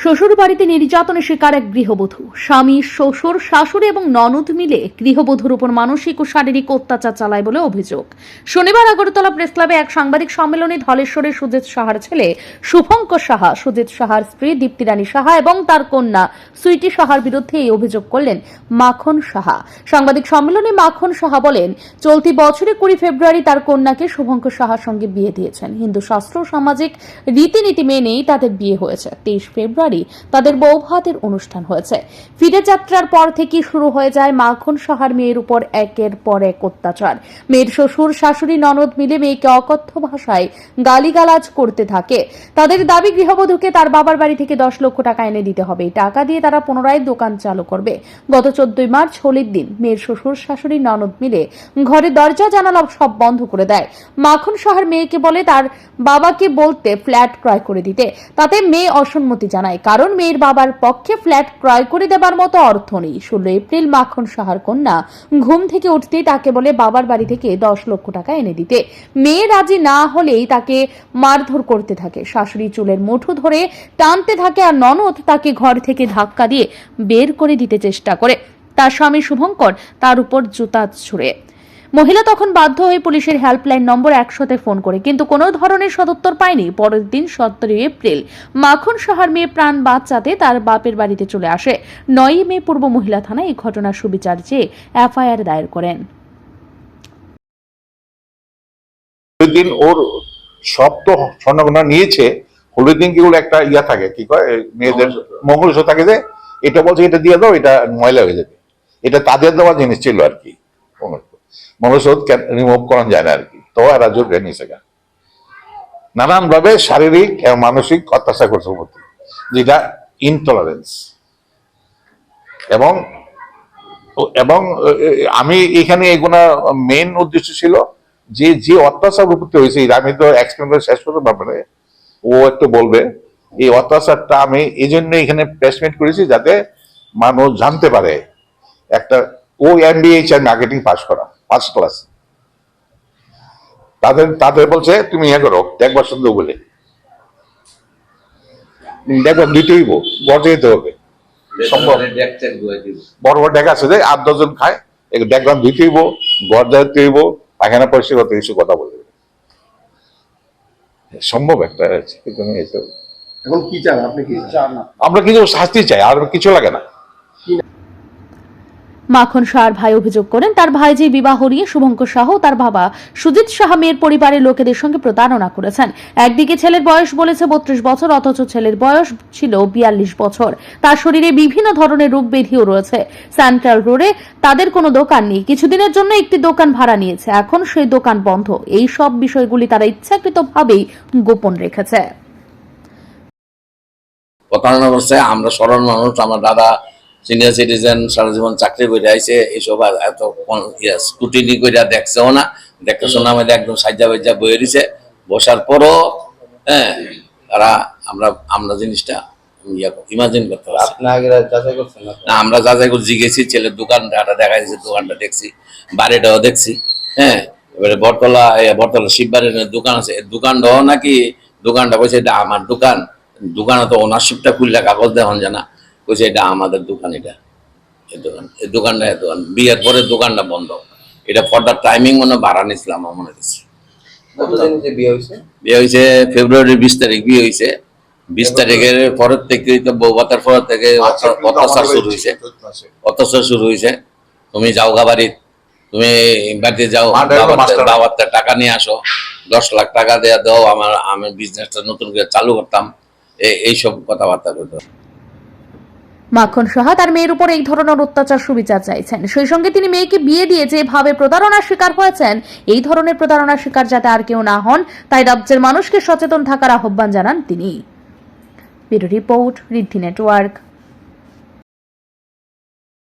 শ্বশুর বাড়িতে নির্যাতনের শিকার এক গৃহবধূ। স্বামী, শ্বশুর, শাশুড়ি এবং ননদ মিলে গৃহবধূর উপর মানসিক ও শারীরিক অত্যাচার চালায় বলে অভিযোগ। শনিবার আগরতলা প্রেস ক্লাবে এক সাংবাদিক সম্মেলনে ধলেশ্বরের সুজিত সাহার ছেলে শুভঙ্কর সাহা, সুজিত সাহার স্ত্রী দীপ্তি রানী সাহা এবং তার কন্যা সুইটি সাহার বিরুদ্ধে এই অভিযোগ করলেন মাখন সাহা। সাংবাদিক সম্মেলনে মাখন সাহা বলেন, চলতি বছরে 20 ফেব্রুয়ারি তার কন্যাকে শুভঙ্কর সাহার সঙ্গে বিয়ে দিয়েছেন। হিন্দু শাস্ত্র ও সামাজিক রীতিনীতি মেনেই তাদের বিয়ে হয়েছে। 23 ফেব্রুয়ারি তাদের বৌভাতের অনুষ্ঠান হয়েছে। ফিরে যাত্রার পর থেকে শুরু হয়ে যায় মাখন সাহার মেয়ের উপর একের পর এক অত্যাচার। মেয়ের শ্বশুর, শাশুড়ি, ননদ মিলে মেয়েকে অকথ্য ভাষায় গালিগালাজ করতে থাকে। তাদের দাবি, গৃহবধূকে তার বাবার বাড়ি থেকে 10 লক্ষ টাকা এনে দিতে হবে। টাকা দিয়ে তারা পুনরায় দোকান চালু করবে। গত 14 মার্চ হোলির দিন মেয়ের শ্বশুর, শাশুড়ি, ননদ মিলে ঘরে দরজা জানালা সব বন্ধ করে দেয়। মাখন সাহার মেয়েকে বলে তার বাবাকে বলতে ফ্ল্যাট ক্রয় করে দিতে। তাতে মেয়ে অসম্মতি জানায়, কারণ মেয়ের বাবার পক্ষে ফ্ল্যাট ক্রয় করে দেবার মতো অর্থ নেই। 16 এপ্রিল মাখন সাহার কন্যা ঘুম থেকে উঠতেই তাকে বলে বাবার বাড়ি থেকে 10 লক্ষ টাকা এনে দিতে। মেয়ে রাজি না হলেই তাকে মারধর করতে থাকে। শাশুড়ি চুলের মুঠো ধরে টানতে থাকে আর ননদ তাকে ঘর থেকে ধাক্কা দিয়ে বের করে দিতে চেষ্টা করে। তার স্বামী শুভঙ্কর তার উপর জুতা ছুড়ে। মহিলা তখন বাধ্য হয়ে পুলিশের হেল্পলাইন নম্বর 100-তে ফোন করে, কিন্তু কোনো ধরনের সদুত্তর পায়নি। পরের দিন 17 এপ্রিল মাখন সাহার মেয়ে প্রাণ বাঁচাতে তার বাপের বাড়িতে চলে আসে। 9 মে পূর্ব মহিলা থানায় এই ঘটনার সুবিচার চেয়ে এফআইআর দায়ের করেন। দিন ওর সব তো স্বর্ণগণনা নিয়েছে, হলুদ দিন কিগুলো একটা ইয়া থাকে, কি কয় মেয়েদের মঙ্গলসূত্র থাকে, যে এটা বলছে এটা দিয়ে দাও, এটা ময়লা হয়ে যাবে। এটা তাদের দেওয়া জিনিস ছিল আর কি, মঙ্গলসূত্র রিমুভ করা যায় না আর কি। তো এরা জোর নিয়েছে, নানান ভাবে শারীরিক এবং মানসিক অত্যাচার করছে প্রতি, যেটা ইনটলারেন্স। এবং এবং আমি এখানে এগুলা মেইন উদ্দেশ্য ছিল যে যে অত্যাচার উপস্থিত হয়েছে, আমি তো এক্সপ্লেন করে শেষ করতে পারবো না, ও একটু বলবে। এই অত্যাচারটা আমি এই জন্য এখানে প্লেসমেন্ট করেছি, যাতে মানুষ জানতে পারে। একটা ও MBA মার্কেটিং পাস করা, 1st ক্লাস। তাদের বলছে তুমি ইয়ে করো, দেখবার সুন্দর বলে দেখবার দুইটাই গড়ে যেতে হবে। বড় বড় ডেক আছে যে 8-10 জন খায়, দেখলাম দুইটাই গড় যাইতে হইব, পায়খানা পরিষ্কার করতে কিছু কথা বলবে সম্ভব একটা। এখন কি চান আপনি? কি চান? আমরা কিছু শাস্তি চাই, আর কিছু লাগে না। মাখন সাহার ভাই অভিযোগ করেন, তার ভাই যে বিবাহ নিয়ে শুভঙ্কর সাহা ও তার বাবা সুজিত সাহা মেয়ের পরিবারের লোকেদের সঙ্গে প্রতারণা করেছেন। একদিকে ছেলের বয়স বলেছে 32 বছর, অথচ ছেলের বয়স ছিল 42 বছর। তার শরীরে বিভিন্ন ধরনের রোগ ব্যাধিও রয়েছে। সেন্ট্রাল রোডে তাদের কোনো দোকান নেই। কিছুদিনের জন্য একটি দোকান ভাড়া নিয়েছে, এখন সেই দোকান বন্ধ। এই সব বিষয়গুলি তারা ইচ্ছাকৃতভাবেই গোপন রেখেছে। প্রতারণা করছে। আমরা সরল মানুষ, আমার দাদা সিনিয়র সিটিজেন, সারা জীবন চাকরি করে আইছে, এইসব এত স্কুটিনি করে দেখছেও না, দেখতে শোনা আমাদের একদম সাজ্জা বাজ্জা বয়ে দিছে। বসার পরও হ্যাঁ তারা আমরা জিনিসটা ইমাজিন করতে পারছি না। আমরা যাচাই করে জিগেছি, ছেলের দোকানটা দেখা যাচ্ছে, দোকানটা দেখছি, বাড়িটাও দেখছি। হ্যাঁ, এবারে বটতলা শিববাড়ির দোকান আছে, দোকানটাও নাকি, দোকানটা বলছে এটা আমার দোকান। দোকানে তো ওনারশিপটা খুললে কাগজ দেওয়া যায় না, বলছে এটা আমাদের দোকান, এটা এই দোকানটা বিয়ের পরে দোকানটা বন্ধ। এটা ফর দ্য টাইমিং মনে ভাড়া নিয়েছিলাম আমার মনে হচ্ছে। বিয়ে হয়েছে ফেব্রুয়ারি 20 তারিখ বিয়ে হয়েছে। 20 তারিখের পরের থেকে তো বৌভাতের পরের থেকে অত্যাচার শুরু হয়েছে। তুমি যাও গা বাড়ি, তুমি বাড়িতে যাও, বাবার টাকা নিয়ে আসো, 10 লাখ টাকা দেওয়া দাও, আমি বিজনেসটা নতুন করে চালু করতাম, এইসব কথাবার্তা করতো। মাখন সাহা তার মেয়ের উপর এই ধরনের অত্যাচার সুবিচার চাইছেন। সেই সঙ্গে তিনি মেয়েকে বিয়ে দিয়ে যেভাবে প্রতারণার শিকার হয়েছেন, এই ধরনের প্রতারণার শিকার যাতে আর কেউ না হন, তাই রাজ্যের মানুষকে সচেতন থাকার আহ্বান জানান তিনি। ব্যুরো রিপোর্ট, ঋদ্ধি নেটওয়ার্ক।